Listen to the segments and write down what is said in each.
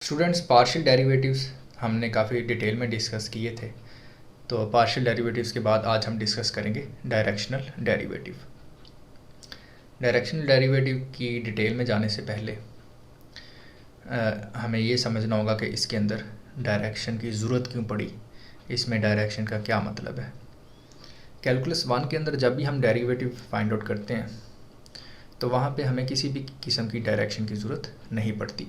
Students, partial derivatives हमने काफ़ी detail में डिस्कस किए थे। तो पार्शियल डेरिवेटिव्स के बाद आज हम डिस्कस करेंगे डायरेक्शनल डेरिवेटिव। डायरेक्शनल डेरिवेटिव की डिटेल में जाने से पहले हमें ये समझना होगा कि इसके अंदर डायरेक्शन की ज़रूरत क्यों पड़ी, इसमें डायरेक्शन का क्या मतलब है। कैलकुलस 1 के अंदर जब भी हम डेरिवेटिव फाइंड आउट करते हैं तो वहाँ पे हमें किसी भी किस्म की डायरेक्शन की ज़रूरत नहीं पड़ती,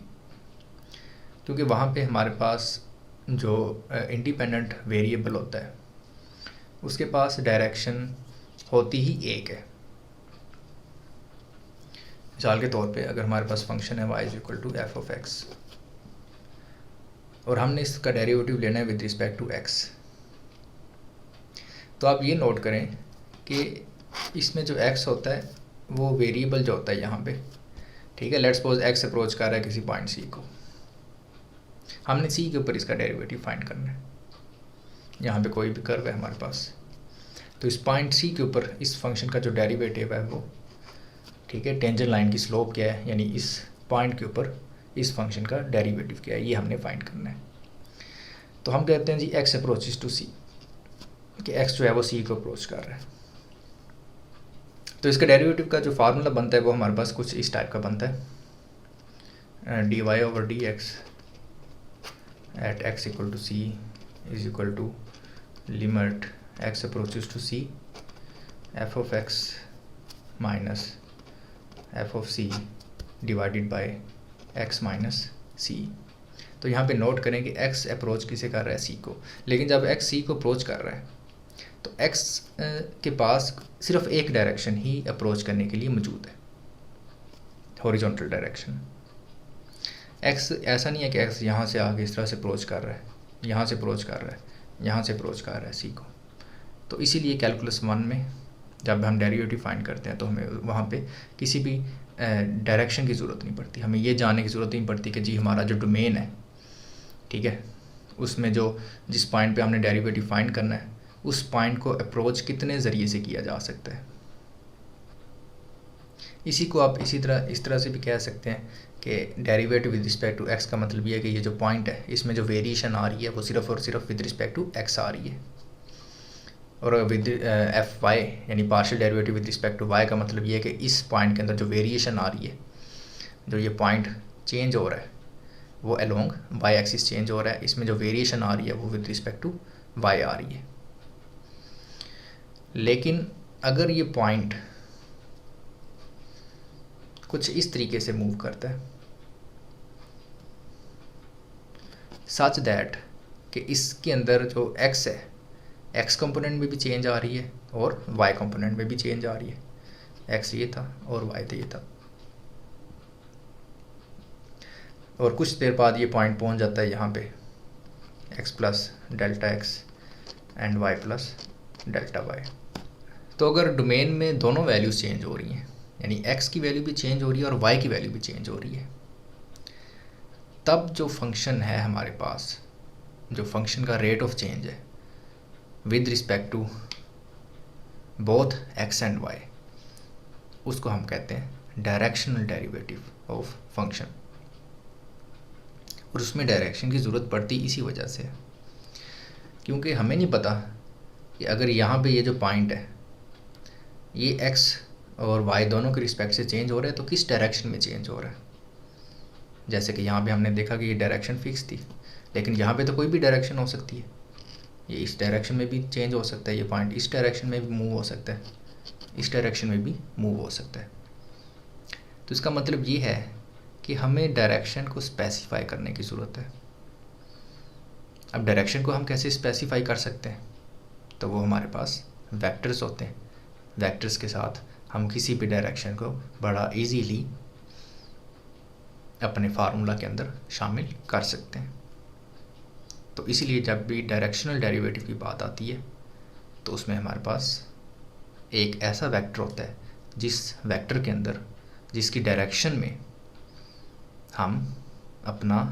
क्योंकि वहाँ पे हमारे पास जो इंडिपेंडेंट वेरिएबल होता है उसके पास डायरेक्शन होती ही एक है। मिसाल के तौर पे अगर हमारे पास फंक्शन है y = f(x) और हमने इसका डेरिवेटिव लेना है विद रिस्पेक्ट टू x, तो आप ये नोट करें कि इसमें जो x होता है वो वेरिएबल जो होता है यहाँ पे, ठीक है। लेट्स सपोज x अप्रोच कर रहा है किसी पॉइंट c को, हमने c के ऊपर इसका डेरिवेटिव फाइंड करना है। यहाँ पे कोई भी कर्व है हमारे पास, तो इस पॉइंट c के ऊपर इस फंक्शन का जो डेरिवेटिव है वो, ठीक है, टेंजेंट लाइन की स्लोप क्या है, यानी इस पॉइंट के ऊपर इस फंक्शन का डेरिवेटिव क्या है, ये हमने फाइंड करना है। तो हम कहते हैं जी x अप्रोचेस टू c, कि x जो है वो c को अप्रोच कर रहा है। तो इसका डेरिवेटिव का जो फार्मूला बनता है वो हमारे पास कुछ इस टाइप का बनता है, dy/dx at x = c = limit x approaches to c f(x) minus f(c) divided by x minus c। तो यहाँ पे नोट करें कि x अप्रोच किसे कर रहा है, c को, लेकिन जब x c को अप्रोच कर रहा है तो x के पास सिर्फ एक डायरेक्शन ही अप्रोच करने के लिए मौजूद है, हॉरिजॉन्टल डायरेक्शन। x ऐसा नहीं है कि x यहाँ से आगे इस तरह से अप्रोच कर रहा है, यहाँ से अप्रोच कर रहा है, यहाँ से अप्रोच कर रहा है c को। तो इसीलिए कैलकुलस 1 में जब हम डेरिवेटिव फाइंड करते हैं तो हमें वहाँ पे किसी भी डायरेक्शन की ज़रूरत नहीं पड़ती। हमें ये जानने की ज़रूरत नहीं पड़ती कि जी हमारा जो डोमेन है, ठीक है, उसमें जो जिस पॉइंट पे हमने डेरिवेटिव फाइंड करना है उस पॉइंट को अप्रोच कितने ज़रिए से किया जा सकता है। इसी को आप इस तरह से भी कह सकते हैं कि derivative with respect to x का मतलब ये है कि ये जो पॉइंट है इसमें जो वेरिएशन आ रही है वो सिर्फ और सिर्फ विद रिस्पेक्ट टू x आ रही है, और विद fy यानी partial derivative with respect to y का मतलब ये है कि इस पॉइंट के अंदर जो वेरिएशन आ रही है, जो ये पॉइंट चेंज हो रहा है वो अलोंग y एक्सिस चेंज हो रहा है, इसमें जो वेरिएशन आ रही है वो विद रिस्पेक्ट टू y आ रही है। लेकिन अगर ये पॉइंट कुछ इस तरीके से मूव करता है सच दैट कि इसके अंदर जो x है, x कंपोनेंट में भी चेंज आ रही है और y कंपोनेंट में भी चेंज आ रही है। x ये था और y तो ये था, और कुछ देर बाद ये पॉइंट पहुंच जाता है यहाँ पे x plus delta x and y plus delta y। तो अगर डोमेन में दोनों वैल्यूज़ चेंज हो रही हैं, यानी x की वैल्यू भी चेंज हो रही है और y की वैल्यू भी चेंज हो रही है, तब जो फंक्शन है हमारे पास, जो फंक्शन का रेट ऑफ चेंज है with respect to both x and y, उसको हम कहते हैं डायरेक्शनल डेरिवेटिव ऑफ फंक्शन। और उसमें डायरेक्शन की ज़रूरत पड़ती इसी वजह से, क्योंकि हमें नहीं पता कि अगर यहाँ पे ये जो पॉइंट है ये x और y दोनों के रिस्पेक्ट से चेंज हो रहा है तो किस डायरेक्शन में चेंज हो रहा है। जैसे कि यहाँ पे हमने देखा कि ये डायरेक्शन फिक्स थी, लेकिन यहाँ पे तो कोई भी डायरेक्शन हो सकती है, ये इस डायरेक्शन में भी चेंज हो सकता है, ये पॉइंट इस डायरेक्शन में भी मूव हो सकता है, इस डायरेक्शन में भी मूव हो सकता है। तो इसका मतलब ये है कि हमें डायरेक्शन को स्पेसिफाई करने की ज़रूरत है। अब डायरेक्शन को हम कैसे स्पेसिफाई कर सकते हैं, तो वो हमारे पास वेक्टर्स होते हैं। वेक्टर्स के साथ हम किसी भी डायरेक्शन को बड़ा इजीली अपने फार्मूला के अंदर शामिल कर सकते हैं। तो इसीलिए जब भी डायरेक्शनल डेरिवेटिव की बात आती है तो उसमें हमारे पास एक ऐसा वेक्टर होता है जिस वेक्टर के अंदर, जिसकी डायरेक्शन में हम अपना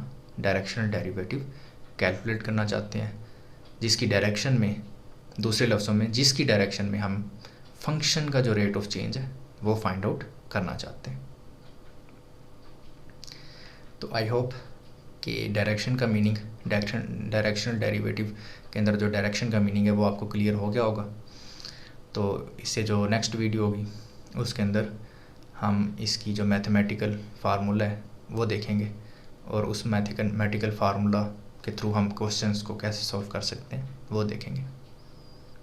डायरेक्शनल डेरिवेटिव कैलकुलेट करना चाहते हैं, जिसकी डायरेक्शन में, दूसरे लफ्ज़ों में जिसकी डायरेक्शन में हम फंक्शन का जो रेट ऑफ चेंज है वो फाइंड आउट करना चाहते हैं। तो आई होप कि डायरेक्शन का मीनिंग, डायरेक्शनल डेरिवेटिव के अंदर जो डायरेक्शन का मीनिंग है वो आपको क्लियर हो गया होगा। तो इससे जो नेक्स्ट वीडियो होगी उसके अंदर हम इसकी जो मैथमेटिकल फार्मूला है वो देखेंगे और उस मैथमेटिकल फार्मूला के थ्रू हम क्वेश्चंस को कैसे सॉल्व कर सकते हैं वो देखेंगे।